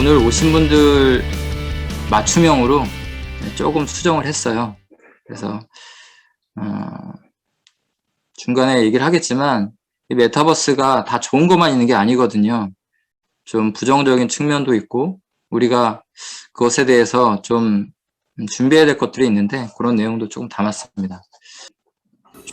오늘 오신 분들 맞춤형으로 조금 수정을 했어요. 그래서 중간에 얘기를 하겠지만 이 메타버스가 다 좋은 것만 있는 게 아니거든요. 좀 부정적인 측면도 있고 우리가 그것에 대해서 좀 준비해야 될 것들이 있는데 그런 내용도 조금 담았습니다.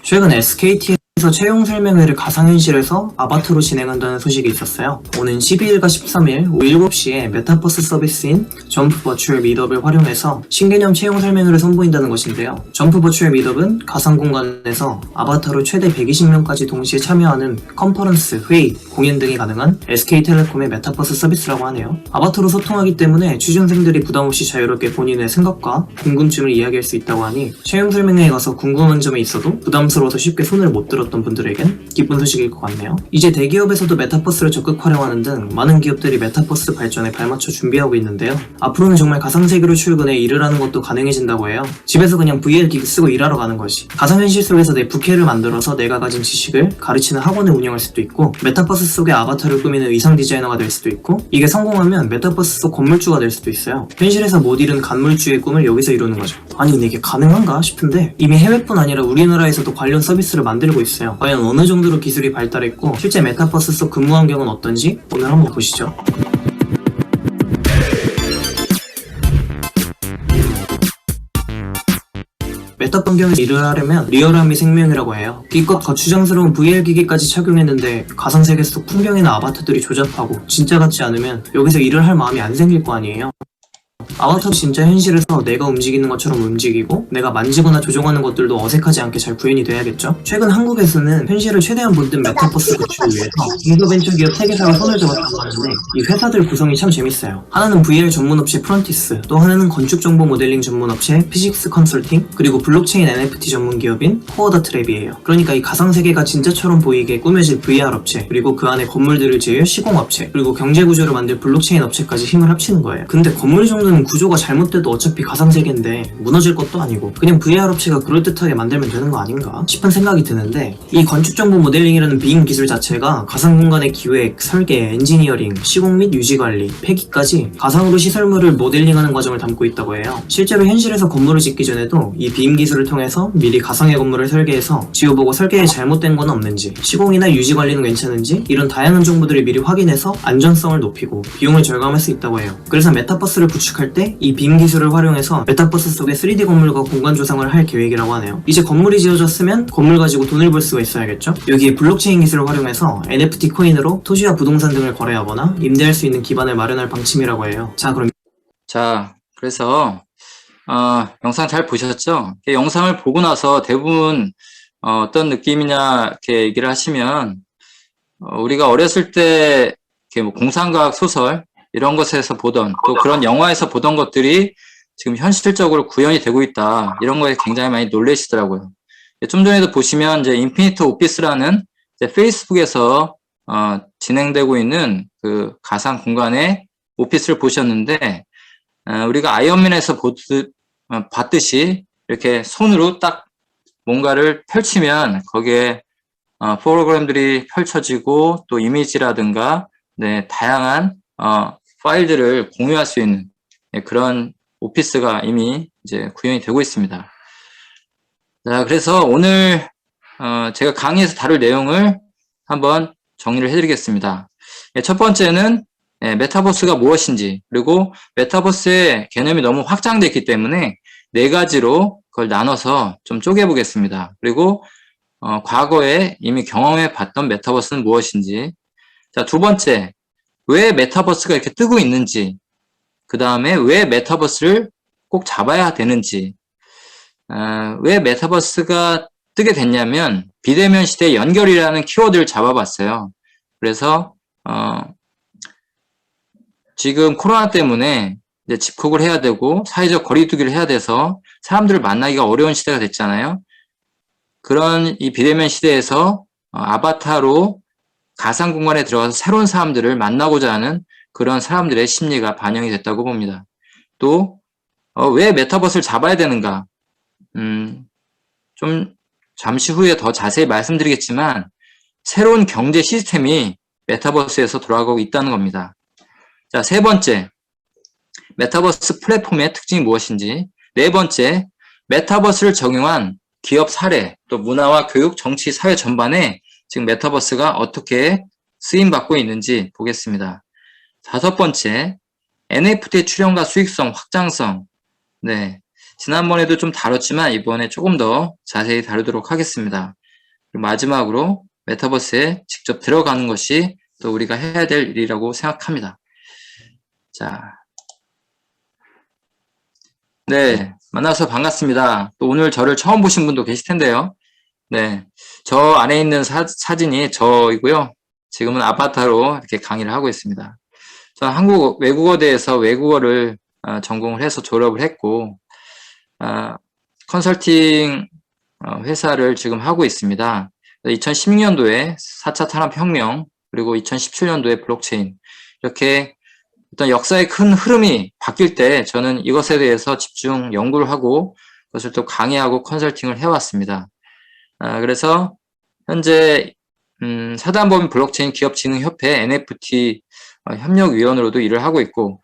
최근 SKT에서 채용 설명회를 가상현실에서 아바타로 진행한다는 소식이 있었어요. 오는 12일과 13일 오후 7시에 메타버스 서비스인 점프 버추얼 미트업을 활용해서 신개념 채용 설명회를 선보인다는 것인데요. 점프 버추얼 미트업은 가상 공간에서 아바타로 최대 120명까지 동시에 참여하는 컨퍼런스, 회의, 공연 등이 가능한 SK텔레콤의 메타버스 서비스라고 하네요. 아바타로 소통하기 때문에 취준생들이 부담없이 자유롭게 본인의 생각과 궁금증을 이야기할 수 있다고 하니 채용 설명회에 가서 궁금한 점이 있어도 부담스러워서 쉽게 손을 못 들었던 분들에겐 기쁜 소식일 것 같네요. 이제 대기업에서도 메타버스를 적극 활용하는 등 많은 기업들이 메타버스 발전에 발맞춰 준비하고 있는데요. 앞으로는 정말 가상세계로 출근해 일을 하는 것도 가능해진다고 해요. 집에서 그냥 VR 기기 쓰고 일하러 가는 것이. 가상현실 속에서 내 부캐를 만들어서 내가 가진 지식을 가르치는 학원을 운영할 수도 있고 메타버스 속에 아바타를 꾸미는 의상 디자이너가 될 수도 있고 이게 성공하면 메타버스 속 건물주가 될 수도 있어요. 현실에서 못 이룬 간물주의 꿈을 여기서 이루는 거죠. 아니 근데 이게 가능한가 싶은데 이미 해외뿐 아니라 우리나라에서도 관련 서비스를 만들고 있어요. 과연 어느 정도로 기술이 발달했고 실제 메타버스 속 근무 환경은 어떤지 오늘 한번 보시죠. 메타 환경에서 일을 하려면 리얼함이 생명이라고 해요. 기껏 거추장스러운 VR 기기까지 착용했는데 가상세계 속 풍경이나 아바타들이 조잡하고 진짜 같지 않으면 여기서 일을 할 마음이 안 생길 거 아니에요. 아바타도 진짜 현실에서 내가 움직이는 것처럼 움직이고 내가 만지거나 조종하는 것들도 어색하지 않게 잘 구현이 돼야겠죠? 최근 한국에서는 현실을 최대한 본뜬 메타버스 구축을 위해서 중소벤처기업 3개사가 손을 잡았다고 하는데 이 회사들 구성이 참 재밌어요. 하나는 VR 전문업체 프런티스, 또 하나는 건축정보 모델링 전문업체 피직스 컨설팅, 그리고 블록체인 NFT 전문기업인 코어다트랩이에요. 그러니까 이 가상세계가 진짜처럼 보이게 꾸며질 VR 업체, 그리고 그 안에 건물들을 지을 시공업체, 그리고 경제구조를 만들 블록체인 업체까지 힘을 합치는 거예요. 근데 건물 정도는 구조가 잘못돼도 어차피 가상세계인데 무너질 것도 아니고 그냥 VR 업체가 그럴듯하게 만들면 되는 거 아닌가 싶은 생각이 드는데 이 건축정보 모델링이라는 비임 기술 자체가 가상공간의 기획, 설계, 엔지니어링, 시공 및 유지관리, 폐기까지 가상으로 시설물을 모델링하는 과정을 담고 있다고 해요. 실제로 현실에서 건물을 짓기 전에도 이 비임 기술을 통해서 미리 가상의 건물을 설계해서 지어보고 설계에 잘못된 건 없는지, 시공이나 유지관리는 괜찮은지 이런 다양한 정보들을 미리 확인해서 안전성을 높이고 비용을 절감할 수 있다고 해요. 그래서 메타버스를 구축할 때 이 빔 기술을 활용해서 메타버스 속에 3D 건물과 공간 조성을 할 계획이라고 하네요. 이제 건물이 지어졌으면 건물 가지고 돈을 벌 수가 있어야겠죠? 여기에 블록체인 기술을 활용해서 NFT 코인으로 토지와 부동산 등을 거래하거나 임대할 수 있는 기반을 마련할 방침이라고 해요. 그래서 영상 잘 보셨죠? 영상을 보고 나서 대부분 어떤 느낌이냐 이렇게 얘기를 하시면 우리가 어렸을 때 이렇게 뭐 공상과학 소설 이런 것에서 보던 또 그런 영화에서 보던 것들이 지금 현실적으로 구현이 되고 있다. 이런 거에 굉장히 많이 놀라시더라고요. 좀 전에도 보시면 이제 인피니트 오피스라는 이제 페이스북에서 진행되고 있는 그 가상 공간의 오피스를 보셨는데 우리가 아이언맨에서 봤듯이 이렇게 손으로 딱 뭔가를 펼치면 거기에 프로그램들이 펼쳐지고 또 이미지라든가 다양한 파일들을 공유할 수 있는 그런 오피스가 이미 이제 구현이 되고 있습니다. 자, 그래서 오늘 제가 강의에서 다룰 내용을 한번 정리를 해드리겠습니다. 첫 번째는 메타버스가 무엇인지, 그리고 메타버스의 개념이 너무 확장됐기 때문에 4가지로 그걸 나눠서 좀 쪼개보겠습니다. 그리고 과거에 이미 경험해 봤던 메타버스는 무엇인지, 자, 두 번째, 왜 메타버스가 이렇게 뜨고 있는지, 그 다음에 왜 메타버스를 꼭 잡아야 되는지, 왜 메타버스가 뜨게 됐냐면 비대면 시대 연결이라는 키워드를 잡아봤어요. 그래서 지금 코로나 때문에 이제 집콕을 해야 되고 사회적 거리두기를 해야 돼서 사람들을 만나기가 어려운 시대가 됐잖아요. 그런 이 비대면 시대에서 아바타로 가상 공간에 들어가서 새로운 사람들을 만나고자 하는 그런 사람들의 심리가 반영이 됐다고 봅니다. 또 왜 메타버스를 잡아야 되는가? 좀 잠시 후에 더 자세히 말씀드리겠지만 새로운 경제 시스템이 메타버스에서 돌아가고 있다는 겁니다. 자, 세 번째, 메타버스 플랫폼의 특징이 무엇인지, 네 번째, 메타버스를 적용한 기업 사례, 또 문화와 교육, 정치, 사회 전반에 지금 메타버스가 어떻게 쓰임받고 있는지 보겠습니다. 다섯 번째, NFT 출연과 수익성, 확장성. 네. 지난번에도 좀 다뤘지만 이번에 조금 더 자세히 다루도록 하겠습니다. 그리고 마지막으로 메타버스에 직접 들어가는 것이 또 우리가 해야 될 일이라고 생각합니다. 자. 네. 만나서 반갑습니다. 또 오늘 저를 처음 보신 분도 계실 텐데요. 네. 저 안에 있는 사진이 저이고요. 지금은 아바타로 이렇게 강의를 하고 있습니다. 저는 한국 외국어대에서 외국어를 전공을 해서 졸업을 했고, 컨설팅 회사를 지금 하고 있습니다. 2016년도에 4차 산업혁명, 그리고 2017년도에 블록체인, 이렇게 어떤 역사의 큰 흐름이 바뀔 때 저는 이것에 대해서 집중 연구를 하고 그것을 또 강의하고 컨설팅을 해왔습니다. 그래서 현재 사단법인 블록체인 기업진흥협회 NFT 협력위원으로도 일을 하고 있고,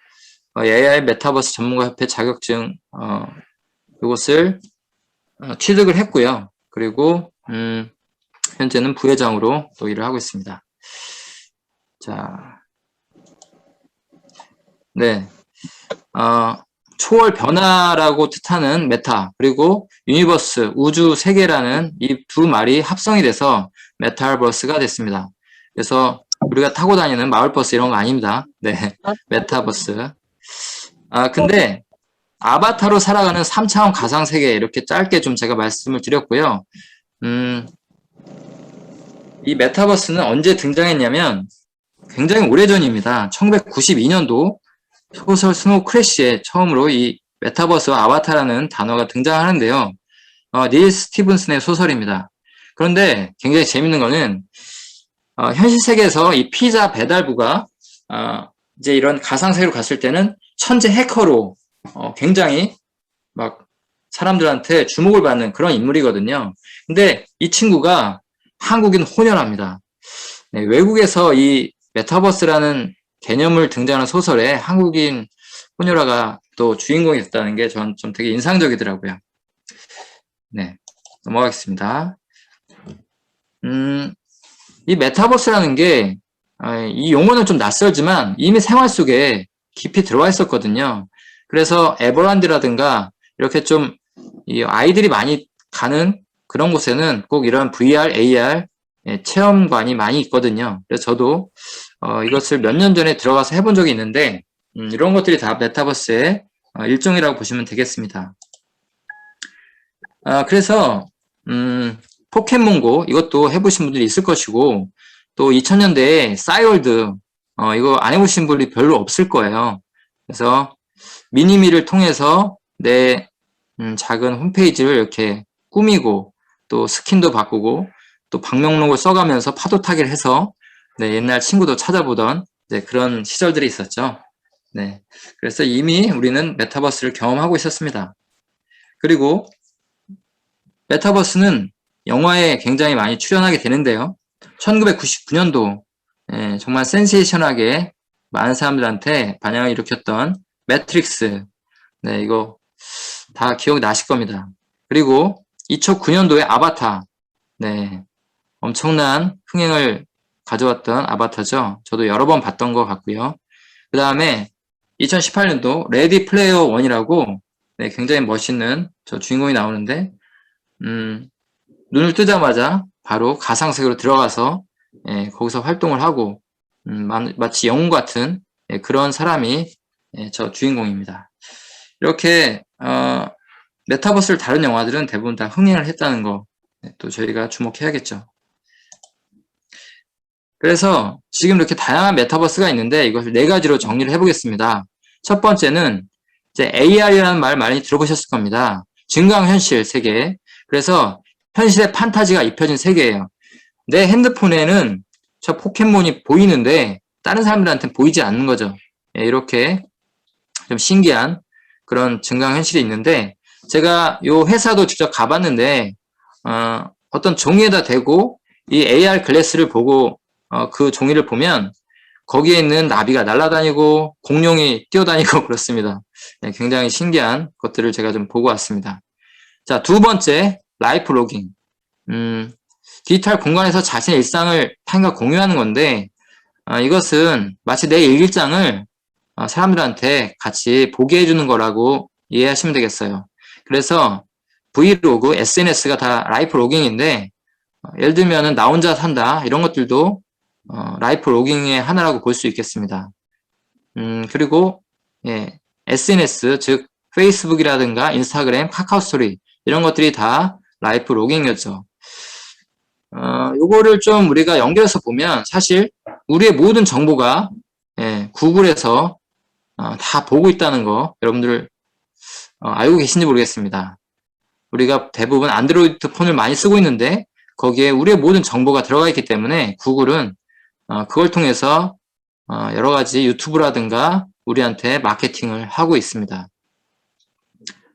AI 메타버스 전문가협회 자격증 이것을 취득을 했고요. 그리고 현재는 부회장으로 또 일을 하고 있습니다. 자, 네, 초월 변화라고 뜻하는 메타, 그리고 유니버스, 우주 세계라는 이 두 말이 합성이 돼서 메타버스가 됐습니다. 그래서 우리가 타고 다니는 마을버스 이런 거 아닙니다. 네, 메타버스. 근데 아바타로 살아가는 3차원 가상세계, 이렇게 짧게 좀 제가 말씀을 드렸고요. 이 메타버스는 언제 등장했냐면 굉장히 오래전입니다. 1992년도 소설 스노우 크래시에 처음으로 이 메타버스와 아바타라는 단어가 등장하는데요. 닐 스티븐슨의 소설입니다. 그런데 굉장히 재밌는 거는 현실 세계에서 이 피자 배달부가 이제 이런 가상세계로 갔을 때는 천재 해커로 굉장히 막 사람들한테 주목을 받는 그런 인물이거든요. 근데 이 친구가 한국인 혼혈합니다. 네, 외국에서 이 메타버스라는 개념을 등장하는 소설에 한국인 혼혈아가 또 주인공이 됐다는 게 전 좀 되게 인상적이더라고요. 네, 넘어가겠습니다. 이 메타버스라는 게, 이 용어는 좀 낯설지만 이미 생활 속에 깊이 들어와 있었거든요. 그래서 에버랜드라든가 이렇게 좀 이 아이들이 많이 가는 그런 곳에는 꼭 이런 VR, AR 체험관이 많이 있거든요. 그래서 저도 이것을 몇 년 전에 들어가서 해본 적이 있는데 이런 것들이 다 메타버스의 일종이라고 보시면 되겠습니다. 그래서 포켓몬고 이것도 해보신 분들이 있을 것이고, 또 2000년대에 싸이월드 이거 안 해보신 분이 별로 없을 거예요. 그래서 미니미를 통해서 내 작은 홈페이지를 이렇게 꾸미고 또 스킨도 바꾸고 또 방명록을 써가면서 파도 타기를 해서 옛날 친구도 찾아보던 그런 시절들이 있었죠. 네, 그래서 이미 우리는 메타버스를 경험하고 있었습니다. 그리고 메타버스는 영화에 굉장히 많이 출연하게 되는데요. 1999년도 정말 센세이션하게 많은 사람들한테 반향을 일으켰던 매트릭스, 이거 다 기억이 나실 겁니다. 그리고 2009년도에 아바타, 엄청난 흥행을 가져왔던 아바타죠. 저도 여러 번 봤던 것 같고요. 그 다음에 2018년도 레디 플레이어 1이라고 굉장히 멋있는 저 주인공이 나오는데 눈을 뜨자마자 바로 가상세계로 들어가서 거기서 활동을 하고 마치 영웅 같은 그런 사람이 저 주인공입니다. 이렇게 메타버스를 다룬 영화들은 대부분 다 흥행을 했다는 거 또 저희가 주목해야겠죠. 그래서 지금 이렇게 다양한 메타버스가 있는데 이것을 네 가지로 정리를 해보겠습니다. 첫 번째는 이제 AR이라는 말 많이 들어보셨을 겁니다. 증강현실 세계. 그래서 현실의 판타지가 입혀진 세계예요. 내 핸드폰에는 저 포켓몬이 보이는데 다른 사람들한테는 보이지 않는 거죠. 이렇게 좀 신기한 그런 증강현실이 있는데, 제가 이 회사도 직접 가봤는데 어떤 종이에다 대고 이 AR 글래스를 보고 그 종이를 보면 거기에 있는 나비가 날아다니고 공룡이 뛰어다니고 그렇습니다. 네, 굉장히 신기한 것들을 제가 좀 보고 왔습니다. 자, 두 번째, 라이프 로깅. 디지털 공간에서 자신의 일상을 타인과 공유하는 건데, 이것은 마치 내 일기장을 사람들한테 같이 보게 해주는 거라고 이해하시면 되겠어요. 그래서 브이로그, SNS가 다 라이프 로깅인데, 예를 들면은 나 혼자 산다 이런 것들도 라이프 로깅의 하나라고 볼 수 있겠습니다. 그리고 예, SNS 즉 페이스북이라든가 인스타그램, 카카오 스토리 이런 것들이 다 라이프 로깅이었죠. 요거를 좀 우리가 연결해서 보면 사실 우리의 모든 정보가 예, 구글에서 다 보고 있다는 거 여러분들 알고 계신지 모르겠습니다. 우리가 대부분 안드로이드 폰을 많이 쓰고 있는데 거기에 우리의 모든 정보가 들어가 있기 때문에 구글은 그걸 통해서 여러 가지 유튜브라든가 우리한테 마케팅을 하고 있습니다.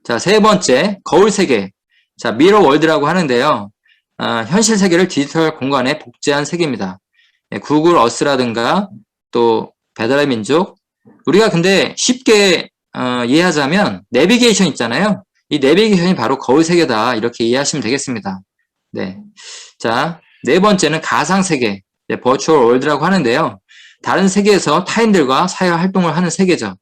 자, 세 번째, 거울 세계. 자, 미러 월드라고 하는데요. 현실 세계를 디지털 공간에 복제한 세계입니다. 예, 구글 어스라든가 또 배달의 민족. 우리가 근데 쉽게 이해하자면 내비게이션 있잖아요. 이 내비게이션이 바로 거울 세계다. 이렇게 이해하시면 되겠습니다. 네. 자, 네 번째는 가상 세계. 네, 버추얼 월드라고 하는데요. 다른 세계에서 타인들과 사회 활동을 하는 세계죠.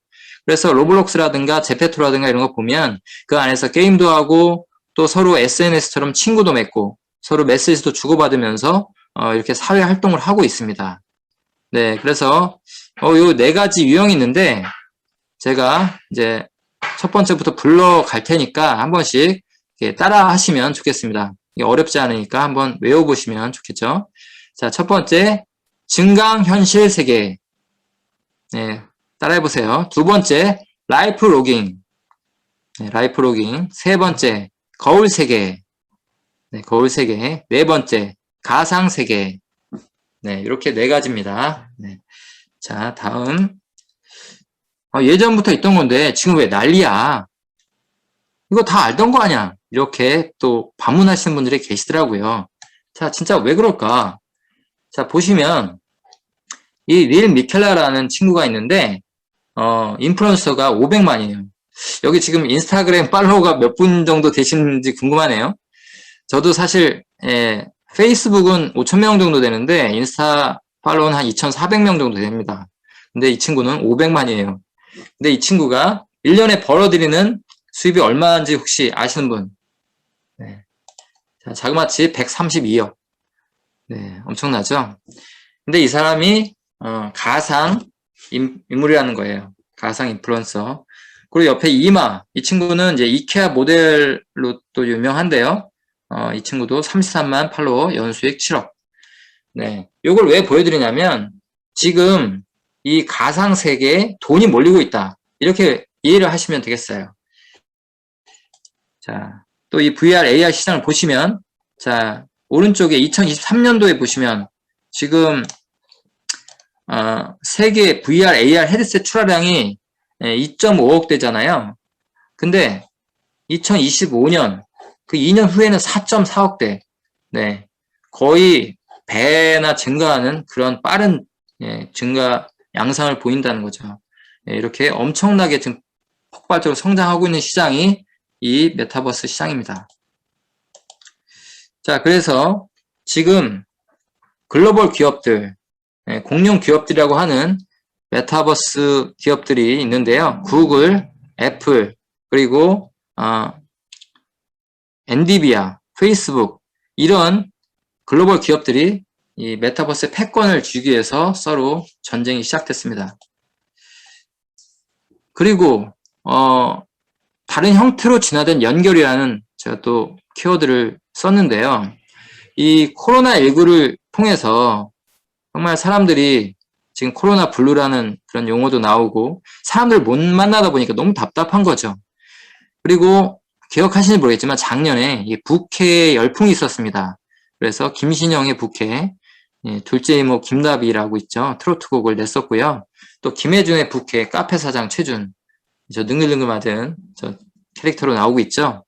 그래서 로블록스라든가 제페토라든가 이런 거 보면 그 안에서 게임도 하고 또 서로 SNS처럼 친구도 맺고 서로 메시지도 주고받으면서 이렇게 사회 활동을 하고 있습니다. 네, 그래서 요 네 가지 유형이 있는데 제가 이제 첫 번째부터 불러갈 테니까 한 번씩 따라 하시면 좋겠습니다. 어렵지 않으니까 한번 외워보시면 좋겠죠. 자, 첫 번째, 증강현실 세계. 네, 따라해보세요. 두 번째, 라이프 로깅. 네, 라이프 로깅. 세 번째, 거울 세계. 네, 거울 세계. 네 번째, 가상 세계. 네, 이렇게 네 가지입니다. 네. 자, 다음. 예전부터 있던 건데, 지금 왜 난리야? 이거 다 알던 거 아니야? 이렇게 또 반문하시는 분들이 계시더라고요. 자, 진짜 왜 그럴까? 자, 보시면, 이 릴 미켈라라는 친구가 있는데, 인플루언서가 500만이에요. 여기 지금 인스타그램 팔로워가 몇 분 정도 되시는지 궁금하네요. 저도 사실, 페이스북은 5,000명 정도 되는데, 인스타 팔로워는 한 2,400명 정도 됩니다. 근데 이 친구는 500만이에요. 근데 이 친구가 1년에 벌어들이는 수입이 얼마인지 혹시 아시는 분? 네. 자, 자그마치 132억. 네, 엄청나죠? 근데 이 사람이 가상 인물이라는 거예요. 가상 인플루언서. 그리고 옆에 이마, 이 친구는 이제 이케아 모델로 또 유명한데요. 이 친구도 33만 팔로워, 연수익 7억. 네, 이걸 왜 보여드리냐면 지금 이 가상 세계에 돈이 몰리고 있다. 이렇게 이해를 하시면 되겠어요. 자, 또 이 VR, AR 시장을 보시면, 자, 오른쪽에 2023년도에 보시면, 지금, 세계 VR, AR 헤드셋 출하량이 2.5억 대잖아요. 근데 2025년, 그 2년 후에는 4.4억 대. 네. 거의 배나 증가하는 그런 빠른 증가 양상을 보인다는 거죠. 이렇게 엄청나게 지금 폭발적으로 성장하고 있는 시장이 이 메타버스 시장입니다. 자, 그래서 지금 글로벌 기업들, 공룡 기업들이라고 하는 메타버스 기업들이 있는데요. 구글, 애플, 그리고 엔비디아, 페이스북 이런 글로벌 기업들이 이 메타버스의 패권을 쥐기 위해서 서로 전쟁이 시작됐습니다. 그리고 다른 형태로 진화된 연결이라는 제가 또 키워드를 썼는데요. 이 코로나19를 통해서 정말 사람들이 지금 코로나 블루라는 그런 용어도 나오고 사람들 못 만나다 보니까 너무 답답한 거죠. 그리고 기억하시는지 모르겠지만 작년에 이 부캐 열풍이 있었습니다. 그래서 김신영의 부캐, 둘째 이모 김나비라고 있죠. 트로트곡을 냈었고요. 또 김혜준의 부캐 카페 사장 최준, 저 능글능글하던 저 캐릭터로 나오고 있죠.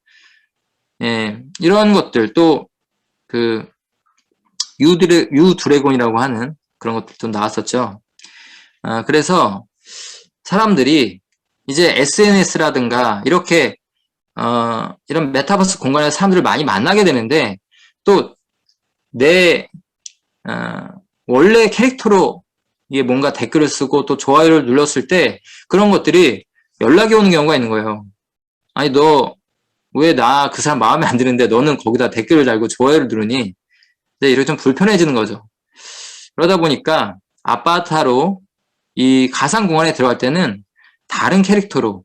이런 것들 또 그 유드래곤이라고 하는 그런 것들도 나왔었죠. 그래서 사람들이 이제 SNS라든가 이렇게 이런 메타버스 공간에서 사람들을 많이 만나게 되는데 또 내 원래 캐릭터로 이게 뭔가 댓글을 쓰고 또 좋아요를 눌렀을 때 그런 것들이 연락이 오는 경우가 있는 거예요. 아니 너 왜 나 그 사람 마음에 안 드는데 너는 거기다 댓글을 달고 좋아요를 누르니? 네, 이렇게 좀 불편해지는 거죠. 그러다 보니까 아바타로 이 가상 공간에 들어갈 때는 다른 캐릭터로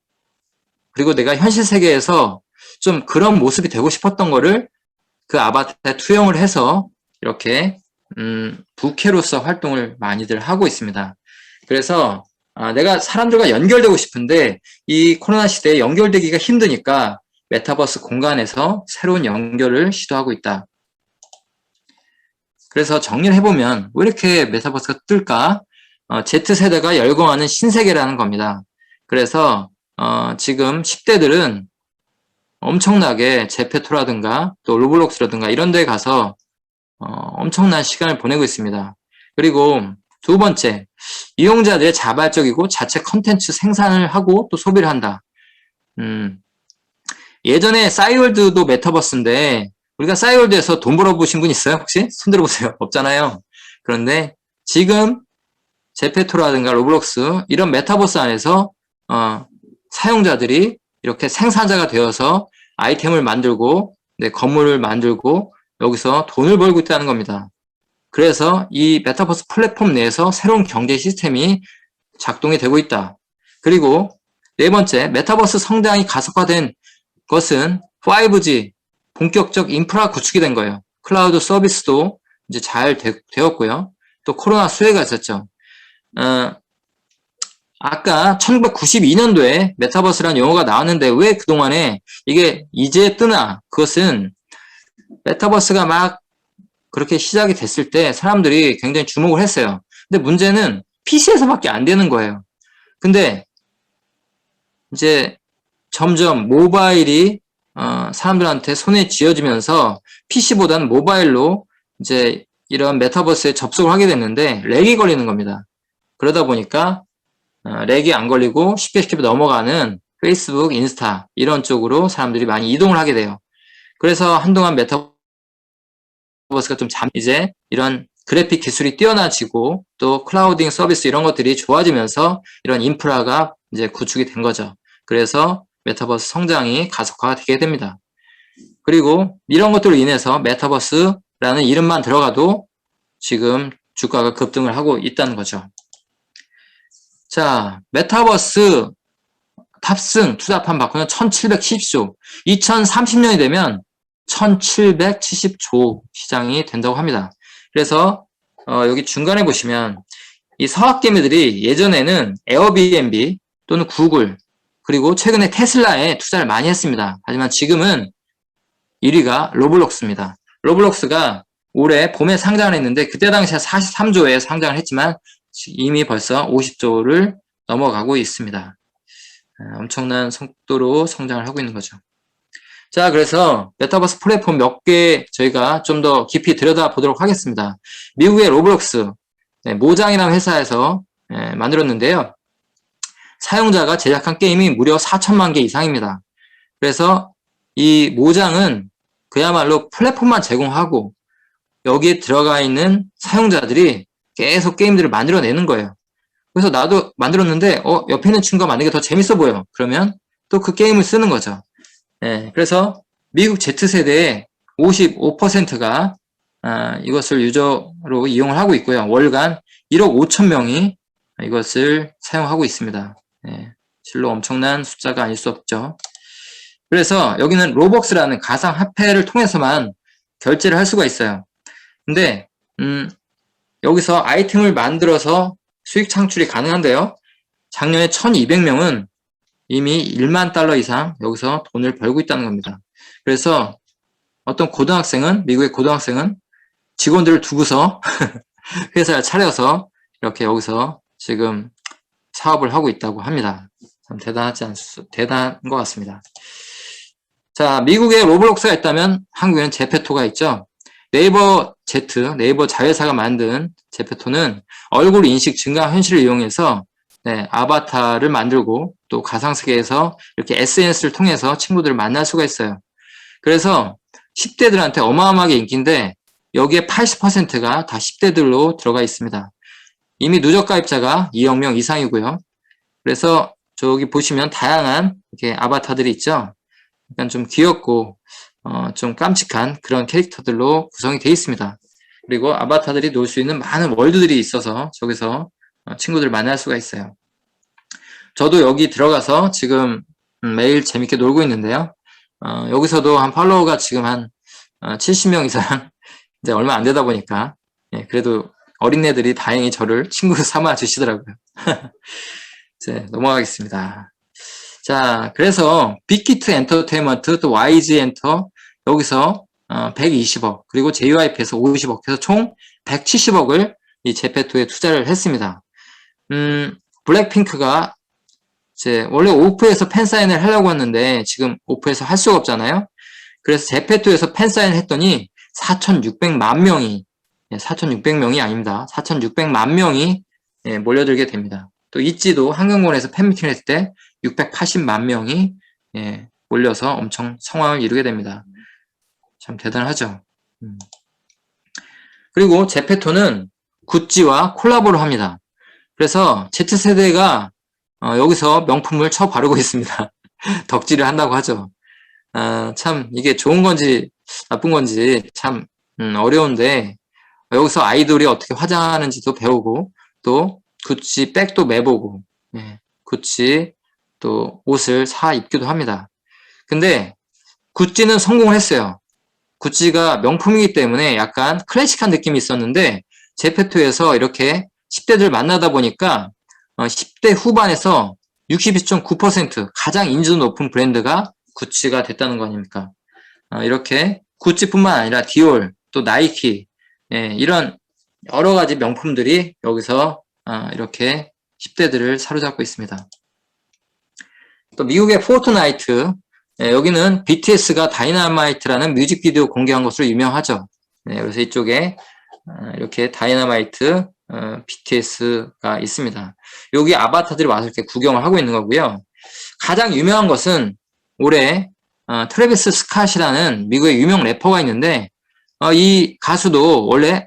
그리고 내가 현실 세계에서 좀 그런 모습이 되고 싶었던 거를 그 아바타에 투영을 해서 이렇게 부캐로서 활동을 많이들 하고 있습니다. 그래서 내가 사람들과 연결되고 싶은데 이 코로나 시대에 연결되기가 힘드니까 메타버스 공간에서 새로운 연결을 시도하고 있다. 그래서 정리를 해보면 왜 이렇게 메타버스가 뜰까? Z세대가 열광하는 신세계라는 겁니다. 그래서 지금 10대들은 엄청나게 제페토라든가 또 로블록스라든가 이런 데 가서 엄청난 시간을 보내고 있습니다. 그리고 두 번째, 이용자들의 자발적이고 자체 컨텐츠 생산을 하고 또 소비를 한다. 예전에 싸이월드도 메타버스인데 우리가 싸이월드에서 돈 벌어보신 분 있어요? 혹시? 손 들어보세요. 없잖아요. 그런데 지금 제페토라든가 로블록스 이런 메타버스 안에서 사용자들이 이렇게 생산자가 되어서 아이템을 만들고 건물을 만들고 여기서 돈을 벌고 있다는 겁니다. 그래서 이 메타버스 플랫폼 내에서 새로운 경제 시스템이 작동이 되고 있다. 그리고 네 번째, 메타버스 성장이 가속화된 것은 5G 본격적 인프라 구축이 된 거예요. 클라우드 서비스도 이제 잘 되었고요. 또 코로나 수혜가 있었죠. 아까 1992년도에 메타버스라는 용어가 나왔는데 왜 그동안에 이게 이제 뜨나? 그것은 메타버스가 막 그렇게 시작이 됐을 때 사람들이 굉장히 주목을 했어요. 근데 문제는 PC에서밖에 안 되는 거예요. 근데 이제 점점 모바일이 사람들한테 손에 쥐어지면서 PC보다는 모바일로 이제 이런 메타버스에 접속을 하게 됐는데 렉이 걸리는 겁니다. 그러다 보니까 렉이 안 걸리고 쉽게 넘어가는 페이스북, 인스타 이런 쪽으로 사람들이 많이 이동을 하게 돼요. 그래서 한동안 메타버스가 좀 이제 이런 그래픽 기술이 뛰어나지고 또 클라우딩 서비스 이런 것들이 좋아지면서 이런 인프라가 이제 구축이 된 거죠. 그래서 메타버스 성장이 가속화가 되게 됩니다. 그리고 이런 것들로 인해서 메타버스라는 이름만 들어가도 지금 주가가 급등을 하고 있다는 거죠. 자, 메타버스 탑승 투자판 바꾸면 1770조, 2030년이 되면 1770조 시장이 된다고 합니다. 그래서 여기 중간에 보시면 이 서학개미들이 예전에는 에어비앤비 또는 구글 그리고 최근에 테슬라에 투자를 많이 했습니다. 하지만 지금은 1위가 로블록스입니다. 로블록스가 올해 봄에 상장을 했는데 그때 당시에 43조에 상장을 했지만 이미 벌써 50조를 넘어가고 있습니다. 엄청난 속도로 성장을 하고 있는 거죠. 자, 그래서 메타버스 플랫폼 몇 개 저희가 좀 더 깊이 들여다보도록 하겠습니다. 미국의 로블록스, 모장이라는 회사에서 만들었는데요. 사용자가 제작한 게임이 무려 4천만 개 이상입니다. 그래서 이 모장은 그야말로 플랫폼만 제공하고 여기에 들어가 있는 사용자들이 계속 게임들을 만들어내는 거예요. 그래서 나도 만들었는데 옆에 있는 친구가 만든 게 더 재밌어 보여. 그러면 또 그 게임을 쓰는 거죠. 그래서 미국 Z세대의 55%가 이것을 유저로 이용을 하고 있고요. 월간 1억 5천 명이 이것을 사용하고 있습니다. 실로 엄청난 숫자가 아닐 수 없죠. 그래서 여기는 로벅스라는 가상 화폐를 통해서만 결제를 할 수가 있어요. 근데 여기서 아이템을 만들어서 수익 창출이 가능한데요. 작년에 1200명은 이미 1만 달러 이상 여기서 돈을 벌고 있다는 겁니다. 그래서 어떤 고등학생은, 미국의 고등학생은 직원들을 두고서 회사를 차려서 이렇게 여기서 지금 사업을 하고 있다고 합니다. 참 대단한 것 같습니다. 자, 미국에 로블록스가 있다면 한국에는 제페토가 있죠. 네이버 Z, 네이버 자회사가 만든 제페토는 얼굴 인식 증강 현실을 이용해서 네, 아바타를 만들고 또 가상세계에서 이렇게 SNS를 통해서 친구들을 만날 수가 있어요. 그래서 10대들한테 어마어마하게 인기인데 여기에 80%가 다 10대들로 들어가 있습니다. 이미 누적 가입자가 2억 명 이상이고요. 그래서 저기 보시면 다양한 이렇게 아바타들이 있죠. 약간 좀 귀엽고 좀 깜찍한 그런 캐릭터들로 구성이 되어 있습니다. 그리고 아바타들이 놀 수 있는 많은 월드들이 있어서 저기서 친구들 만날 수가 있어요. 저도 여기 들어가서 지금 매일 재밌게 놀고 있는데요. 여기서도 한 팔로워가 지금 한 70명 이상 이제 얼마 안 되다 보니까 예, 그래도 어린애들이 다행히 저를 친구 삼아 주시더라고요. 이제 넘어가겠습니다. 자, 그래서 빅히트 엔터테인먼트 또 YG 엔터 여기서 120억 그리고 JYP에서 50억 해서 총 170억을 이 제페토에 투자를 했습니다. 블랙핑크가 이제 원래 오프에서 팬사인을 하려고 했는데 지금 오프에서 할 수가 없잖아요. 그래서 제페토에서 팬사인을 했더니 4,600만 명이 4,600명이 아닙니다. 4,600만 명이 몰려들게 됩니다. 또 있지도 한강공원에서 팬미팅을 했을 때 680만 명이 몰려서 엄청 성황을 이루게 됩니다. 참 대단하죠. 그리고 제페토는 구찌와 콜라보를 합니다. 그래서 Z세대가 여기서 명품을 쳐 바르고 있습니다. 덕질을 한다고 하죠. 참 이게 좋은 건지 나쁜 건지 참 어려운데 여기서 아이돌이 어떻게 화장하는지도 배우고 또 구찌 백도 매보고 구찌 또 옷을 사 입기도 합니다. 근데 구찌는 성공을 했어요. 구찌가 명품이기 때문에 약간 클래식한 느낌이 있었는데 제페토에서 이렇게 10대들 만나다 보니까 10대 후반에서 62.9% 가장 인지도 높은 브랜드가 구찌가 됐다는 거 아닙니까? 이렇게 구찌뿐만 아니라 디올, 또 나이키 이런 여러 가지 명품들이 여기서 이렇게 10대들을 사로잡고 있습니다. 또 미국의 포트나이트 여기는 BTS가 다이너마이트라는 뮤직비디오 공개한 것으로 유명하죠. 그래서 이쪽에 이렇게 다이너마이트 BTS가 있습니다. 여기 아바타들이 와서 이렇게 구경을 하고 있는 거고요. 가장 유명한 것은 올해 트래비스 스캇이라는 미국의 유명 래퍼가 있는데 이 가수도 원래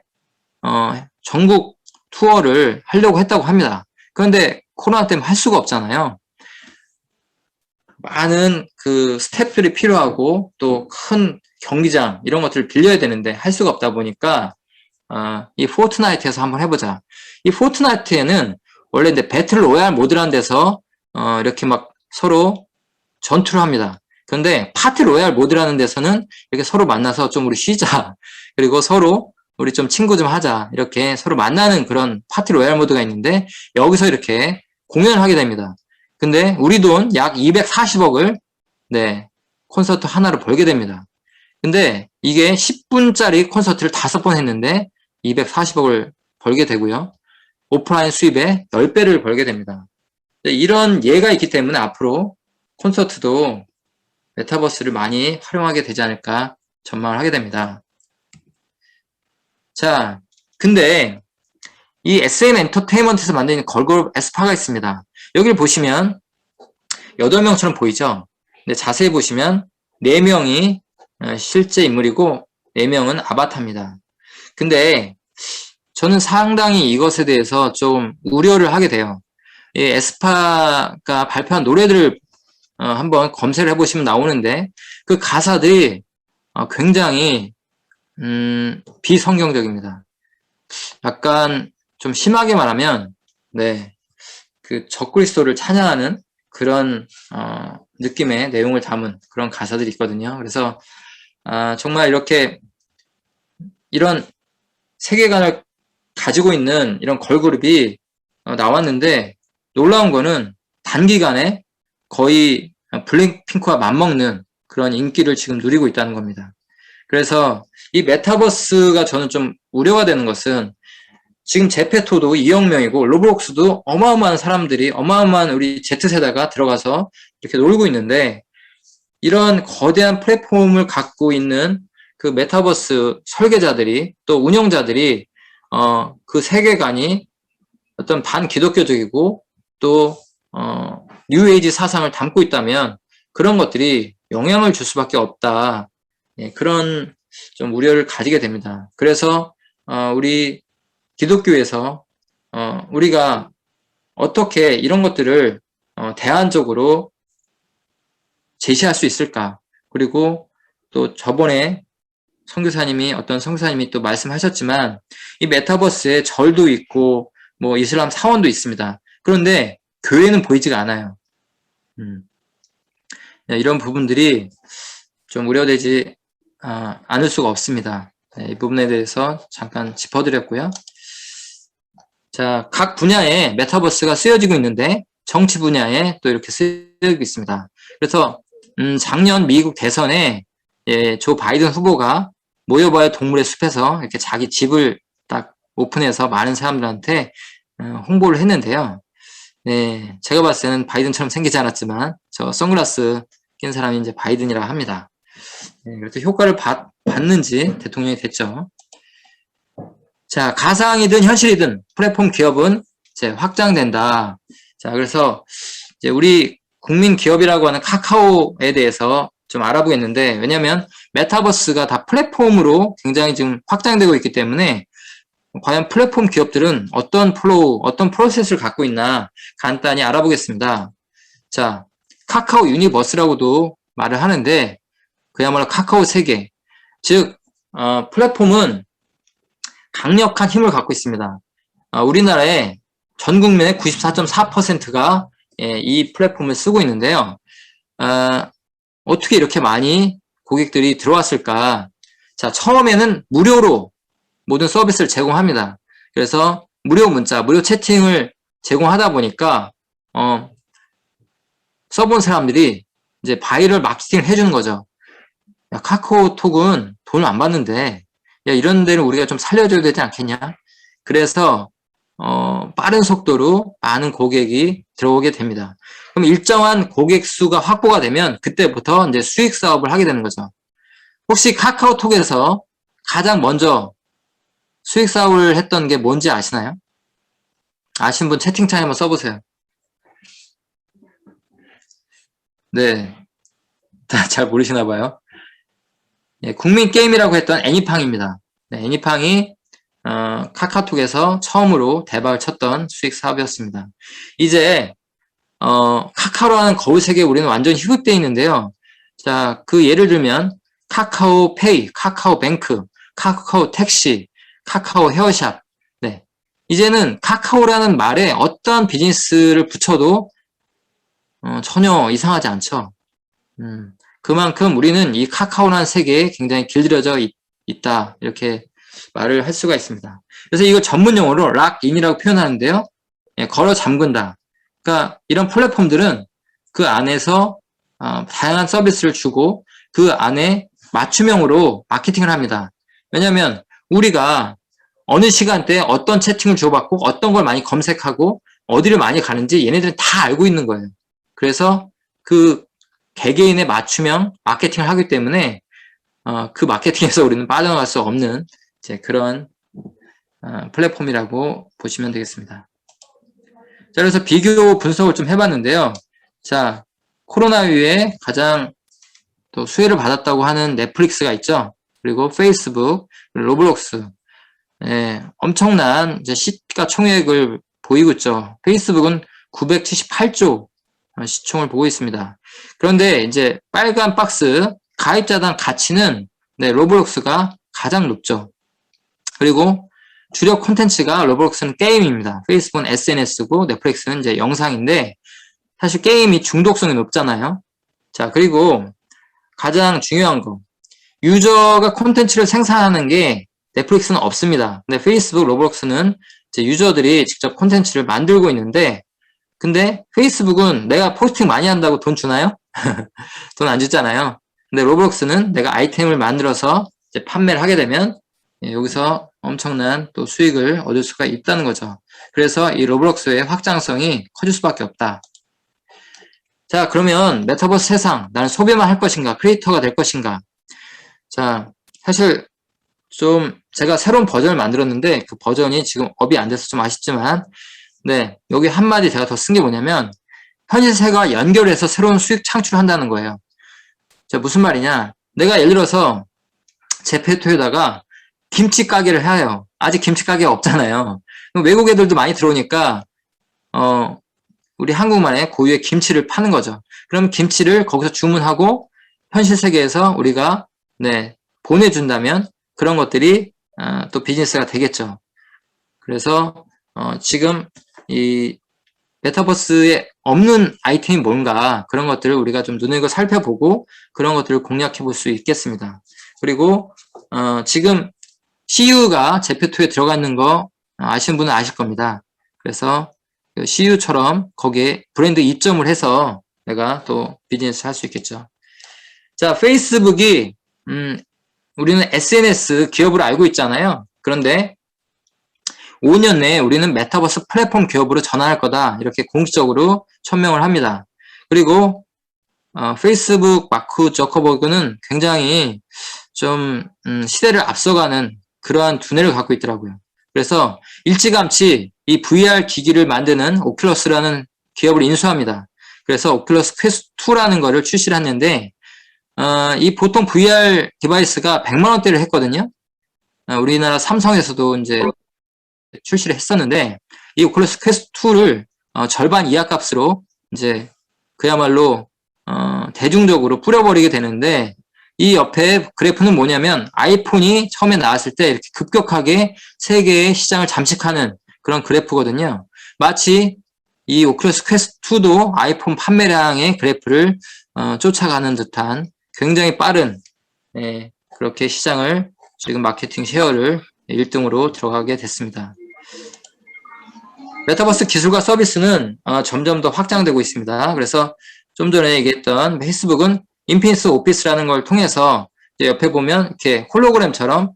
전국 투어를 하려고 했다고 합니다. 그런데 코로나 때문에 할 수가 없잖아요. 많은 그 스태프들이 필요하고 또 큰 경기장 이런 것들을 빌려야 되는데 할 수가 없다 보니까 이 포트나이트에서 한번 해보자. 이 포트나이트에는 원래 이제 배틀 로얄 모드라는 데서 이렇게 막 서로 전투를 합니다. 그런데 파티 로얄 모드라는 데서는 이렇게 서로 만나서 좀 우리 쉬자. 그리고 서로 우리 좀 친구 좀 하자. 이렇게 서로 만나는 그런 파티 로얄 모드가 있는데 여기서 이렇게 공연을 하게 됩니다. 근데 우리 돈 약 240억을 콘서트 하나로 벌게 됩니다. 근데 이게 10분짜리 콘서트를 5번 했는데 240억을 벌게 되고요. 오프라인 수입의 10배를 벌게 됩니다. 이런 예가 있기 때문에 앞으로 콘서트도 메타버스를 많이 활용하게 되지 않을까 전망을 하게 됩니다. 자, 근데 이 SM 엔터테인먼트에서 만든 걸그룹 에스파가 있습니다. 여기를 보시면 8명처럼 보이죠? 근데 자세히 보시면 4명이 실제 인물이고 4명은 아바타입니다. 근데 저는 상당히 이것에 대해서 좀 우려를 하게 돼요. 이 에스파가 발표한 노래들을 한번 검색을 해보시면 나오는데 그 가사들이 굉장히 비성경적입니다. 약간 좀 심하게 말하면 그 적그리스도를 찬양하는 그런 느낌의 내용을 담은 그런 가사들이 있거든요. 그래서 정말 이렇게 이런 세계관을 가지고 있는 이런 걸그룹이 나왔는데 놀라운 거는 단기간에 거의 블랙핑크와 맞먹는 그런 인기를 지금 누리고 있다는 겁니다. 그래서 이 메타버스가 저는 좀 우려가 되는 것은 지금 제페토도 2억 명이고 로블록스도 어마어마한 사람들이 어마어마한 우리 Z세대가 들어가서 이렇게 놀고 있는데 이런 거대한 플랫폼을 갖고 있는 그 메타버스 설계자들이 또 운영자들이 그 세계관이 어떤 반기독교적이고 또 뉴에이지 사상을 담고 있다면 그런 것들이 영향을 줄 수밖에 없다. 예, 그런 좀 우려를 가지게 됩니다. 그래서 우리 기독교에서 우리가 어떻게 이런 것들을 대안적으로 제시할 수 있을까? 그리고 또 저번에 어떤 선교사님이 또 말씀하셨지만 이 메타버스에 절도 있고 뭐 이슬람 사원도 있습니다. 그런데 교회는 보이지가 않아요. 이런 부분들이 좀 우려되지 않을 수가 없습니다. 이 부분에 대해서 잠깐 짚어드렸고요. 자, 각 분야에 메타버스가 쓰여지고 있는데 정치 분야에 또 이렇게 쓰여지고 있습니다. 그래서 작년 미국 대선에 조 바이든 후보가 모여봐야 동물의 숲에서 이렇게 자기 집을 딱 오픈해서 많은 사람들한테 홍보를 했는데요. 네, 제가 봤을 때는 바이든처럼 생기지 않았지만 저 선글라스 낀 사람이 이제 바이든이라 합니다. 네, 그래서 효과를 받는지 대통령이 됐죠. 자, 가상이든 현실이든 플랫폼 기업은 이제 확장된다. 자, 그래서 이제 우리 국민 기업이라고 하는 카카오에 대해서 좀 알아보겠는데, 왜냐면 메타버스가 다 플랫폼으로 굉장히 지금 확장되고 있기 때문에 과연 플랫폼 기업들은 어떤 플로우, 어떤 프로세스를 갖고 있나 간단히 알아보겠습니다. 자, 카카오 유니버스라고도 말을 하는데 그야말로 카카오 세계, 즉 플랫폼은 강력한 힘을 갖고 있습니다. 우리나라의 전 국민의 94.4%가 이 플랫폼을 쓰고 있는데요. 어떻게 이렇게 많이 고객들이 들어왔을까? 자, 처음에는 무료로 모든 서비스를 제공합니다. 그래서 무료 문자, 무료 채팅을 제공하다 보니까 써본 사람들이 이제 바이럴 마케팅을 해주는 거죠. 야, 카카오톡은 돈을 안 받는데 야, 이런 데는 우리가 좀 살려줘야 되지 않겠냐? 그래서 빠른 속도로 많은 고객이 들어오게 됩니다. 그럼 일정한 고객 수가 확보가 되면 그때부터 이제 수익 사업을 하게 되는 거죠. 혹시 카카오톡에서 가장 먼저 수익 사업을 했던 게 뭔지 아시나요? 아시는 분 채팅창에 한번 써보세요. 네, 다 잘 모르시나 봐요. 예, 국민 게임이라고 했던 애니팡입니다. 네, 애니팡이 카카오톡에서 처음으로 대박을 쳤던 수익 사업이었습니다. 이제 카카오라는 거울 세계에 우리는 완전히 흡입되어 있는데요. 자, 그 예를 들면 카카오페이, 카카오뱅크, 카카오 택시, 카카오 헤어샵. 네, 이제는 카카오라는 말에 어떠한 비즈니스를 붙여도 전혀 이상하지 않죠. 그만큼 우리는 이 카카오라는 세계에 굉장히 길들여져 있다. 이렇게 말을 할 수가 있습니다. 그래서 이거 전문 용어로 락인이라고 표현하는데요. 예, 걸어 잠근다. 그러니까 이런 플랫폼들은 그 안에서 다양한 서비스를 주고 그 안에 맞춤형으로 마케팅을 합니다. 왜냐하면 우리가 어느 시간대에 어떤 채팅을 주고받고 어떤 걸 많이 검색하고 어디를 많이 가는지 얘네들은 다 알고 있는 거예요. 그래서 그 개개인의 맞춤형 마케팅을 하기 때문에 그 마케팅에서 우리는 빠져나갈 수 없는 이제 그런 플랫폼이라고 보시면 되겠습니다. 자, 그래서 비교 분석을 좀 해봤는데요. 자, 코로나 이후에 가장 또 수혜를 받았다고 하는 넷플릭스가 있죠. 그리고 페이스북, 로블록스. 예, 엄청난 이제 시가총액을 보이고 있죠. 페이스북은 978조 시총을 보고 있습니다. 그런데 이제 빨간 박스 가입자당 가치는 로블록스가 가장 높죠. 그리고 주력 콘텐츠가 로블록스는 게임입니다. 페이스북은 SNS고 넷플릭스는 이제 영상인데 사실 게임이 중독성이 높잖아요. 자, 그리고 가장 중요한 거 유저가 콘텐츠를 생산하는 게 넷플릭스는 없습니다. 근데 페이스북, 로블록스는 이제 유저들이 직접 콘텐츠를 만들고 있는데 근데 페이스북은 내가 포스팅 많이 한다고 돈 주나요? 돈 안 주잖아요. 근데 로블록스는 내가 아이템을 만들어서 이제 판매를 하게 되면 여기서 엄청난 또 수익을 얻을 수가 있다는 거죠. 그래서 이 로블록스의 확장성이 커질 수밖에 없다. 자, 그러면 메타버스 세상 나는 소비만 할 것인가 크리에이터가 될 것인가. 자, 사실 좀 제가 새로운 버전을 만들었는데 그 버전이 지금 업이 안 돼서 좀 아쉽지만 네, 여기 한마디 제가 더 쓴 게 뭐냐면 현실 세계와 연결해서 새로운 수익 창출한다는 거예요. 자, 무슨 말이냐? 내가 예를 들어서 제페토에다가 김치 가게를 해요. 아직 김치 가게가 없잖아요. 외국 애들도 많이 들어오니까 우리 한국만의 고유의 김치를 파는 거죠. 그럼 김치를 거기서 주문하고 현실 세계에서 우리가 네, 보내준다면 그런 것들이 또 비즈니스가 되겠죠. 그래서 지금 이 메타버스에 없는 아이템이 뭔가 그런 것들을 우리가 좀 눈여겨 살펴보고 그런 것들을 공략해 볼 수 있겠습니다. 그리고 지금 CU가 제페토에 들어가 있는 거 아시는 분은 아실 겁니다. 그래서 CU처럼 거기에 브랜드 입점을 해서 내가 또 비즈니스 할 수 있겠죠. 자, 페이스북이 우리는 SNS 기업으로 알고 있잖아요. 그런데 5년 내에 우리는 메타버스 플랫폼 기업으로 전환할 거다. 이렇게 공식적으로 천명을 합니다. 그리고 페이스북 마크 저커버그는 굉장히 좀 시대를 앞서가는 그러한 두뇌를 갖고 있더라고요. 그래서 일찌감치 이 VR 기기를 만드는 오큘러스라는 기업을 인수합니다. 그래서 오큘러스 퀘스트 2라는 거를 출시를 했는데 이 보통 VR 디바이스가 100만 원대를 했거든요. 우리나라 삼성에서도 이제 출시를 했었는데 이 오큘러스 퀘스트 2를 절반 이하 값으로 이제 그야말로 대중적으로 뿌려버리게 되는데 이 옆에 그래프는 뭐냐면 아이폰이 처음에 나왔을 때 이렇게 급격하게 세계의 시장을 잠식하는 그런 그래프거든요. 마치 이 오큘러스 퀘스트 2도 아이폰 판매량의 그래프를 쫓아가는 듯한 굉장히 빠른 그렇게 시장을 지금 마케팅 쉐어를 1등으로 들어가게 됐습니다. 메타버스 기술과 서비스는 점점 더 확장되고 있습니다. 그래서 좀 전에 얘기했던 페이스북은 인피니스 오피스라는 걸 통해서 옆에 보면 이렇게 홀로그램처럼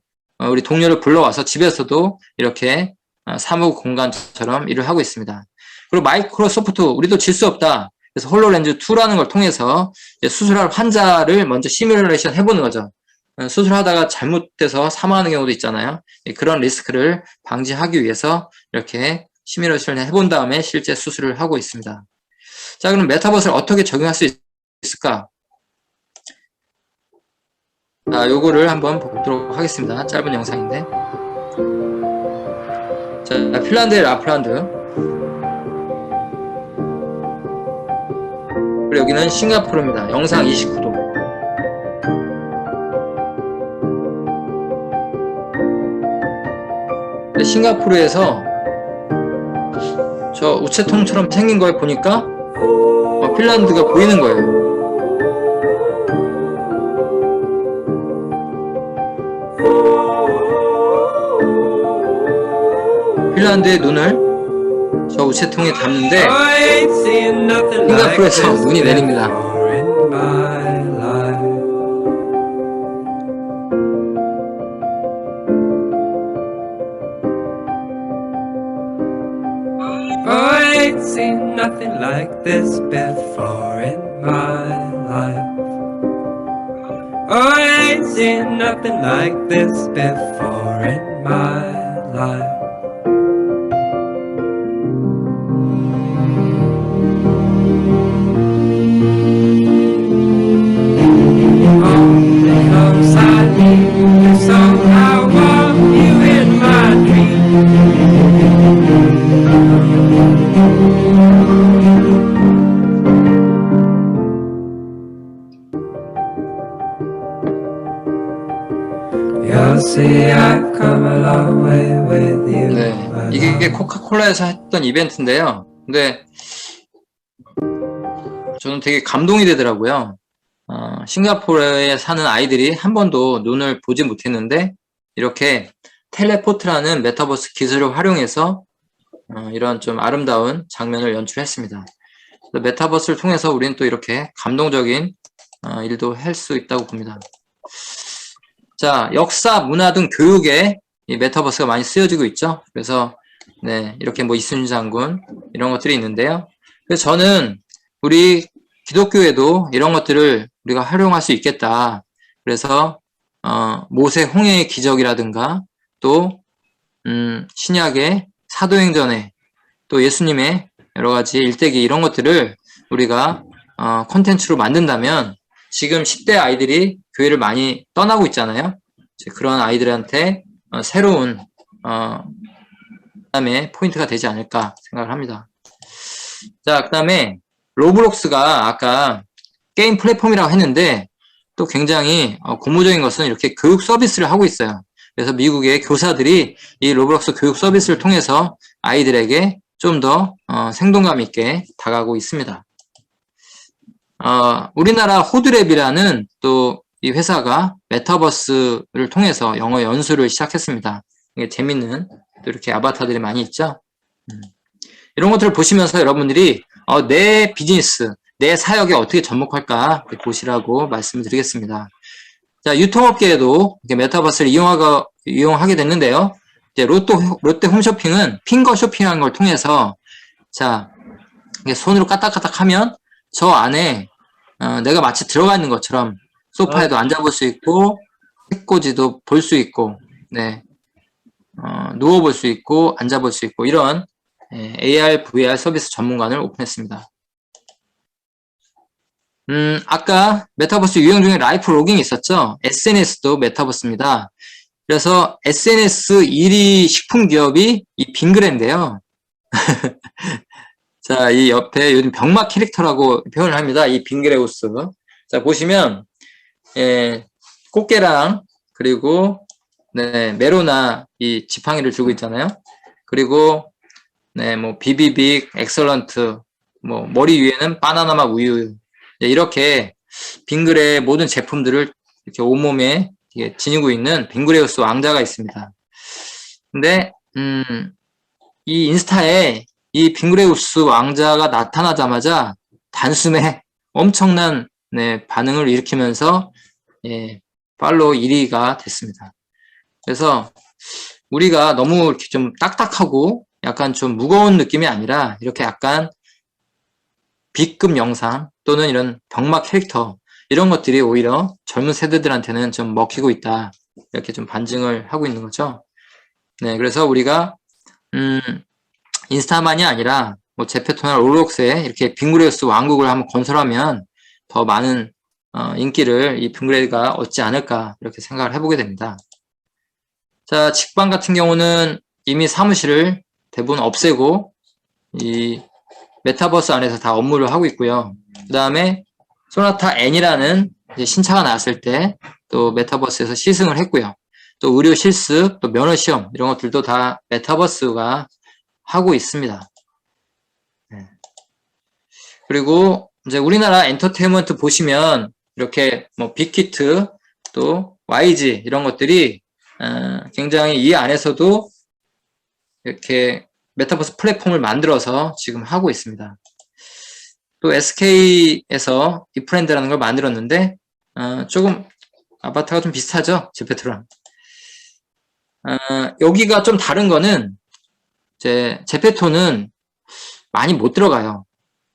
우리 동료를 불러와서 집에서도 이렇게 사무 공간처럼 일을 하고 있습니다. 그리고 마이크로소프트 우리도 질 수 없다. 그래서 홀로렌즈 2라는 걸 통해서 수술할 환자를 먼저 시뮬레이션 해보는 거죠. 수술하다가 잘못돼서 사망하는 경우도 있잖아요. 그런 리스크를 방지하기 위해서 이렇게 시뮬레이션을 해본 다음에 실제 수술을 하고 있습니다. 자, 그럼 메타버스를 어떻게 적용할 수 있을까? 요거를 한번 보도록 하겠습니다. 짧은 영상인데. 자, 핀란드의 라플란드. 그리고 여기는 싱가포르입니다. 영상 29도. 싱가포르에서 저 우체통처럼 생긴 걸 보니까 핀란드가 보이는 거예요. 핀란드의 눈을 저 우체통에 담는데 싱가포르에서 눈이 내립니다. I ain't seen nothing like this before in my life. I ain't seen nothing like this before in my life. Alongside me, and somehow want you in my You'll see I've come a long way with you. 네, 이게 코카콜라에서 했던 이벤트인데요. 근데 저는 되게 감동이 되더라고요. 싱가포르에 사는 아이들이 한 번도 눈을 보지 못했는데 이렇게 텔레포트라는 메타버스 기술을 활용해서 이런 좀 아름다운 장면을 연출했습니다. 메타버스를 통해서 우리는 또 이렇게 감동적인 일도 할 수 있다고 봅니다. 자, 역사, 문화 등 교육에 이 메타버스가 많이 쓰여지고 있죠. 그래서 네, 이렇게 뭐 이순신 장군 이런 것들이 있는데요. 그래서 저는 우리 기독교에도 이런 것들을 우리가 활용할 수 있겠다. 그래서 모세 홍해의 기적이라든가, 또, 신약의 사도행전에, 또 예수님의 여러 가지 일대기 이런 것들을 우리가, 콘텐츠로 만든다면, 지금 10대 아이들이 교회를 많이 떠나고 있잖아요. 그런 아이들한테, 새로운, 그다음에 포인트가 되지 않을까 생각을 합니다. 자, 그다음에 로블록스가 아까 게임 플랫폼이라고 했는데 또 굉장히 고무적인 것은 이렇게 교육 서비스를 하고 있어요. 그래서 미국의 교사들이 이 로블록스 교육 서비스를 통해서 아이들에게 좀 더 생동감 있게 다가가고 있습니다. 우리나라 호드랩이라는 또 이 회사가 메타버스를 통해서 영어 연수를 시작했습니다. 이게 재밌는 또 이렇게 아바타들이 많이 있죠. 이런 것들을 보시면서 여러분들이 내 비즈니스, 내 사역에 어떻게 접목할까 보시라고 말씀을 드리겠습니다. 자, 유통업계에도 이렇게 메타버스를 이용하게 됐는데요. 이제 롯데 홈쇼핑은 핑거 쇼핑하는 걸 통해서 자, 손으로 까딱까딱 하면 저 안에 내가 마치 들어가 있는 것처럼 소파에도 앉아볼 수 있고 책꽂이도 볼 수 있고 네, 누워볼 수 있고 앉아볼 수 있고 이런 AR, VR 서비스 전문관을 오픈했습니다. 아까 메타버스 유형 중에 라이프 로깅이 있었죠? SNS도 메타버스입니다. 그래서 SNS 1위 식품 기업이 이 빙그레인데요. 자, 이 옆에 요즘 병맛 캐릭터라고 표현을 합니다. 이 빙그레우스. 자, 보시면, 꽃게랑, 그리고, 네, 메로나 이 지팡이를 들고 있잖아요. 그리고, 네, 뭐, 비비빅, 엑설런트, 뭐, 머리 위에는 바나나맛 우유. 네, 이렇게 빙그레의 모든 제품들을 이렇게 온몸에 지니고 있는 빙그레우스 왕자가 있습니다. 근데, 이 인스타에 이 빙그레우스 왕자가 나타나자마자 단숨에 엄청난 네, 반응을 일으키면서 팔로우 1위가 됐습니다. 그래서 우리가 너무 이렇게 좀 딱딱하고 약간 좀 무거운 느낌이 아니라 이렇게 약간 B급 영상 또는 이런 병맛 캐릭터 이런 것들이 오히려 젊은 세대들한테는 좀 먹히고 있다. 이렇게 좀 반증을 하고 있는 거죠. 네, 그래서 우리가 인스타만이 아니라 뭐 제페토나 로블록스에 이렇게 빙그레우스 왕국을 한번 건설하면 더 많은 인기를 이 빙그레가 얻지 않을까 이렇게 생각을 해보게 됩니다. 자, 직방 같은 경우는 이미 사무실을 대부분 없애고 이 메타버스 안에서 다 업무를 하고 있고요. 그 다음에 소나타 N이라는 이제 신차가 나왔을 때 또 메타버스에서 시승을 했고요. 또 의료 실습, 또 면허 시험 이런 것들도 다 메타버스가 하고 있습니다. 네. 그리고 이제 우리나라 엔터테인먼트 보시면 이렇게 뭐 빅히트 또 YG 이런 것들이 굉장히 이 안에서도 이렇게 메타버스 플랫폼을 만들어서 지금 하고 있습니다. 또 SK에서 이프렌드라는 걸 만들었는데 조금 아바타가 좀 비슷하죠? 제페토랑. 여기가 좀 다른 거는 제페토는 많이 못 들어가요.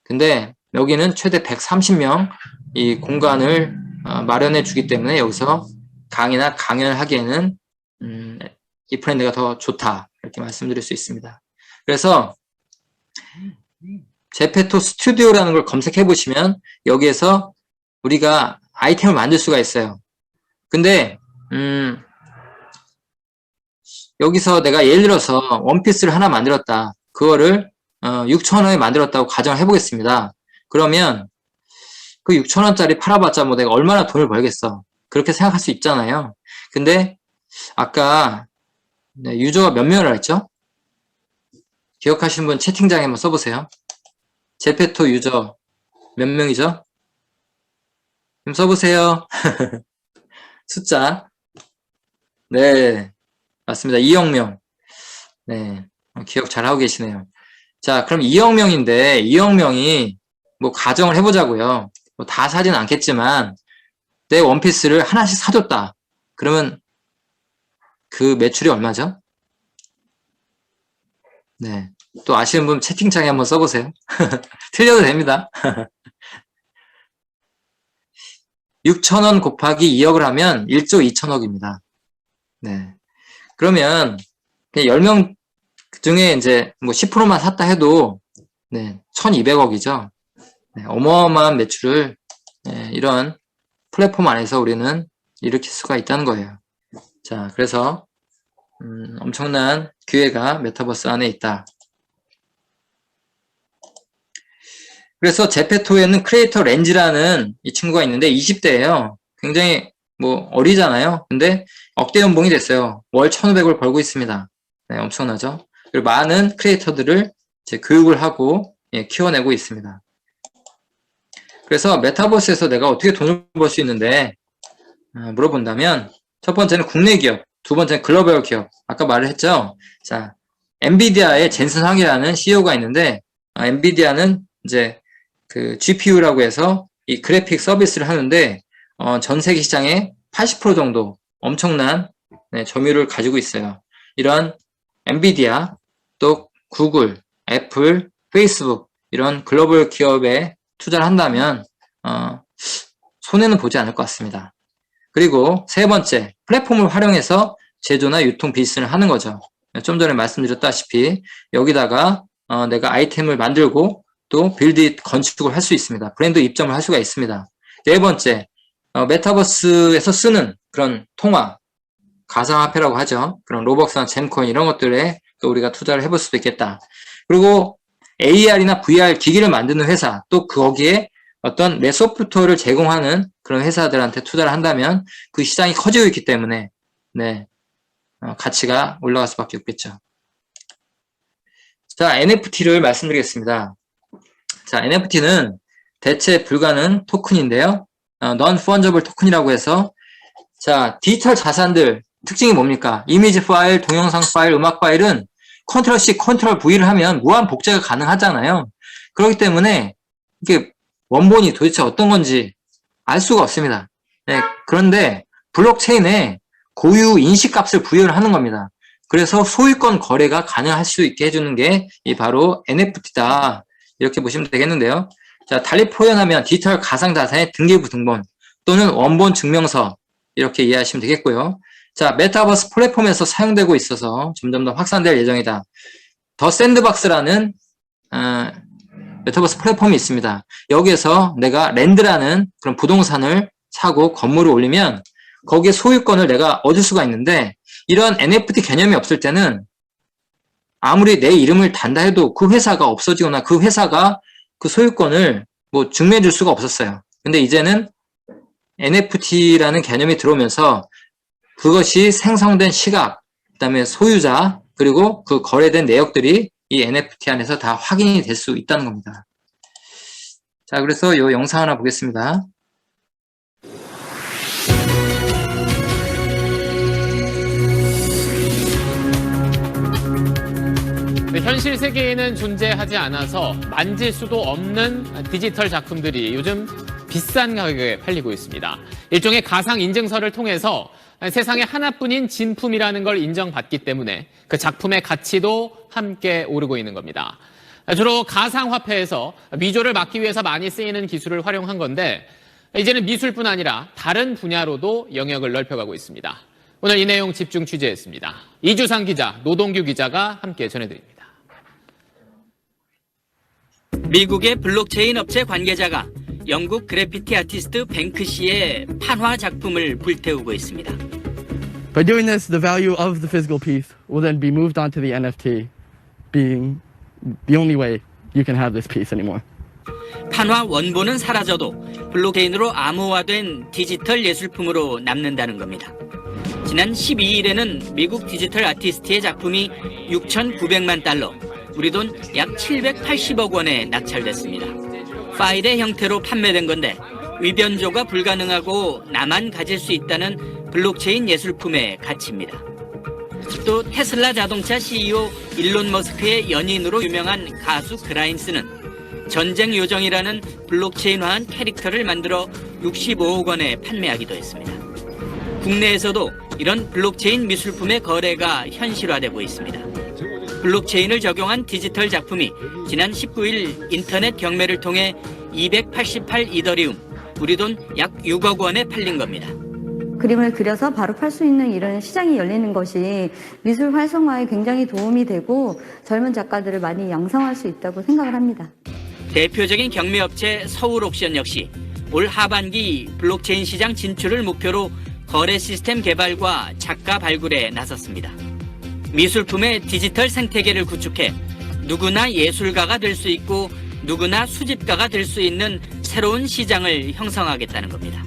근데 여기는 최대 130명 이 공간을 마련해 주기 때문에 여기서 강의나 강연을 하기에는 이프렌드가 더 좋다 이렇게 말씀드릴 수 있습니다. 그래서 제페토 스튜디오라는 걸 검색해 보시면 여기에서 우리가 아이템을 만들 수가 있어요. 근데 여기서 내가 예를 들어서 원피스를 하나 만들었다. 그거를 6,000원에 만들었다고 가정을 해보겠습니다. 그러면 그 6,000원짜리 팔아봤자 뭐 내가 얼마나 돈을 벌겠어. 그렇게 생각할 수 있잖아요. 근데 아까 유저가 몇 명이라 했죠? 기억하시는 분 채팅창에 한번 써보세요. 제페토 유저 몇 명이죠? 좀 써보세요. 숫자. 네, 맞습니다. 2억 명. 네, 기억 잘하고 계시네요. 자, 그럼 2억 명인데 2억 명이 뭐 가정을 해보자고요. 뭐 다 사진 않겠지만 내 원피스를 하나씩 사줬다. 그러면 그 매출이 얼마죠? 네, 또 아시는 분 채팅창에 한번 써보세요. 틀려도 됩니다. 6천원 곱하기 2억을 하면 1조 2천억입니다. 네. 그러면 그냥 10명 중에 이제 뭐 10%만 샀다 해도 네, 1200억이죠. 네, 어마어마한 매출을 네, 이런 플랫폼 안에서 우리는 일으킬 수가 있다는 거예요. 자, 그래서 엄청난 기회가 메타버스 안에 있다. 그래서 제페토에는 크리에이터 렌즈라는 이 친구가 있는데 20대예요. 굉장히 뭐 어리잖아요. 근데 억대 연봉이 됐어요. 월 1,500을 벌고 있습니다. 네, 엄청나죠? 그리고 많은 크리에이터들을 이제 교육을 하고 예, 키워내고 있습니다. 그래서 메타버스에서 내가 어떻게 돈을 벌 수 있는데 물어본다면 첫 번째는 국내 기업, 두 번째는 글로벌 기업. 아까 말을 했죠. 자, 엔비디아의 젠슨 황이라는 CEO가 있는데 엔비디아는 이제 그 GPU라고 해서 이 그래픽 서비스를 하는데 전 세계 시장의 80% 정도 엄청난 네, 점유율을 가지고 있어요. 이런 엔비디아, 또 구글, 애플, 페이스북 이런 글로벌 기업에 투자를 한다면 손해는 보지 않을 것 같습니다. 그리고 세 번째, 플랫폼을 활용해서 제조나 유통 비즈니스를 하는 거죠. 좀 전에 말씀드렸다시피 여기다가 내가 아이템을 만들고 또 빌드 건축을 할 수 있습니다. 브랜드 입점을 할 수가 있습니다. 네 번째, 메타버스에서 쓰는 그런 통화, 가상화폐라고 하죠. 그런 로벅스나 잼코인 이런 것들에 또 우리가 투자를 해볼 수도 있겠다. 그리고 AR이나 VR 기기를 만드는 회사, 또 거기에 어떤 내 소프트웨어를 제공하는 그런 회사들한테 투자를 한다면 그 시장이 커지고 있기 때문에 네, 가치가 올라갈 수밖에 없겠죠. 자, NFT를 말씀드리겠습니다. 자, NFT는 대체 불가능 토큰인데요. Non-fungible 토큰이라고 해서 자, 디지털 자산들 특징이 뭡니까? 이미지 파일, 동영상 파일, 음악 파일은 컨트롤 C, 컨트롤 V를 하면 무한 복제가 가능하잖아요. 그렇기 때문에 이게 원본이 도대체 어떤 건지 알 수가 없습니다. 네, 그런데 블록체인에 고유 인식값을 부여를 하는 겁니다. 그래서 소유권 거래가 가능할 수 있게 해주는 게 바로 NFT다. 이렇게 보시면 되겠는데요. 자, 달리 표현하면 디지털 가상자산의 등기부 등본 또는 원본 증명서 이렇게 이해하시면 되겠고요. 자, 메타버스 플랫폼에서 사용되고 있어서 점점 더 확산될 예정이다. 더 샌드박스라는 메타버스 플랫폼이 있습니다. 여기에서 내가 랜드라는 그런 부동산을 사고 건물을 올리면 거기에 소유권을 내가 얻을 수가 있는데 이런 NFT 개념이 없을 때는 아무리 내 이름을 단다 해도 그 회사가 없어지거나 그 회사가 그 소유권을 뭐 증명해 줄 수가 없었어요. 근데 이제는 NFT라는 개념이 들어오면서 그것이 생성된 시각, 그다음에 소유자, 그리고 그 거래된 내역들이 이 NFT 안에서 다 확인이 될 수 있다는 겁니다. 자, 그래서 이 영상 하나 보겠습니다. 현실 세계에는 존재하지 않아서 만질 수도 없는 디지털 작품들이 요즘 비싼 가격에 팔리고 있습니다. 일종의 가상 인증서를 통해서 세상에 하나뿐인 진품이라는 걸 인정받기 때문에 그 작품의 가치도 함께 오르고 있는 겁니다. 주로 가상화폐에서 위조를 막기 위해서 많이 쓰이는 기술을 활용한 건데 이제는 미술뿐 아니라 다른 분야로도 영역을 넓혀가고 있습니다. 오늘 이 내용 집중 취재했습니다. 이주상 기자, 노동규 기자가 함께 전해드립니다. 미국의 블록체인 업체 관계자가 영국 그래피티 아티스트 뱅크시의 판화 작품을 불태우고 있습니다. By doing this, the value of the physical piece will then be moved onto the NFT, being the only way you can have this piece anymore. 판화 원본은 사라져도 블록체인으로 암호화된 디지털 예술품으로 남는다는 겁니다. 지난 12일에는 미국 디지털 아티스트의 작품이 6,900만 달러, 우리 돈 약 780억 원에 낙찰됐습니다. 파일의 형태로 판매된 건데 위변조가 불가능하고 나만 가질 수 있다는 블록체인 예술품의 가치입니다. 또 테슬라 자동차 CEO 일론 머스크의 연인으로 유명한 가수 그라임스는 전쟁 요정이라는 블록체인화한 캐릭터를 만들어 65억 원에 판매하기도 했습니다. 국내에서도 이런 블록체인 미술품의 거래가 현실화되고 있습니다. 블록체인을 적용한 디지털 작품이 지난 19일 인터넷 경매를 통해 288 이더리움, 우리 돈 약 6억 원에 팔린 겁니다. 그림을 그려서 바로 팔 수 있는 이런 시장이 열리는 것이 미술 활성화에 굉장히 도움이 되고 젊은 작가들을 많이 양성할 수 있다고 생각을 합니다. 대표적인 경매업체 서울옥션 역시 올 하반기 블록체인 시장 진출을 목표로 거래 시스템 개발과 작가 발굴에 나섰습니다. 미술품의 디지털 생태계를 구축해 누구나 예술가가 될 수 있고 누구나 수집가가 될 수 있는 새로운 시장을 형성하겠다는 겁니다.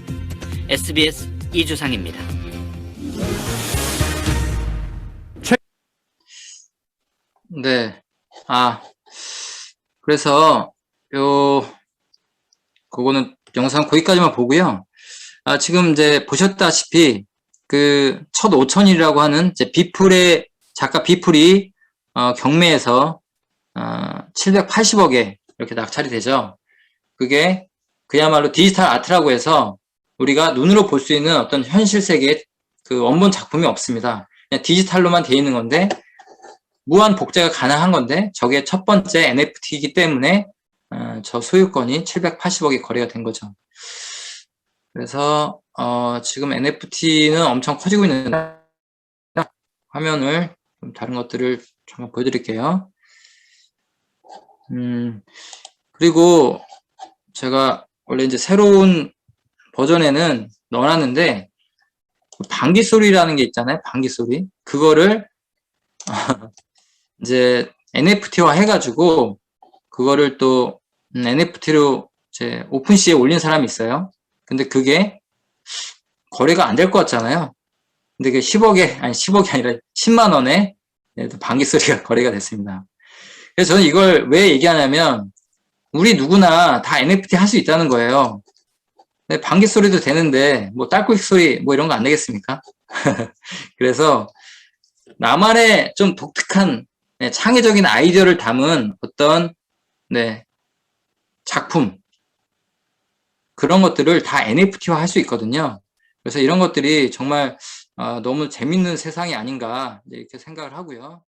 SBS 이주상입니다. 네. 그래서 그거는 영상 거기까지만 보고요. 지금 이제 보셨다시피 그 첫 5천이라고 하는 이제 작가 비풀이 경매에서 780억에 이렇게 낙찰이 되죠. 그게 그야말로 디지털 아트라고 해서 우리가 눈으로 볼 수 있는 어떤 현실 세계의 그 원본 작품이 없습니다. 그냥 디지털로만 되어 있는 건데 무한 복제가 가능한 건데 저게 첫 번째 NFT이기 때문에 저 소유권이 780억이 거래가 된 거죠. 그래서 지금 NFT는 엄청 커지고 있는데 화면을 좀 다른 것들을 좀 보여드릴게요. 그리고 제가 원래 이제 새로운 버전에는 넣어놨는데 방귀 소리라는 게 있잖아요. 방귀 소리. 그거를 이제 NFT화 해가지고 그거를 또 NFT로 이제 오픈시에 올린 사람이 있어요. 근데 그게 거래가 안 될 것 같잖아요. 근데 그게 10억이 아니라 10만 원에 방귀 소리가 거래가 됐습니다. 그래서 저는 이걸 왜 얘기하냐면 우리 누구나 다 NFT 할 수 있다는 거예요. 방귀 소리도 되는데 뭐 딸꾹 소리 뭐 이런 거 안 되겠습니까? 그래서 나만의 좀 독특한 창의적인 아이디어를 담은 어떤 작품 그런 것들을 다 NFT화 할 수 있거든요. 그래서 이런 것들이 정말 너무 재밌는 세상이 아닌가 이렇게 생각을 하고요.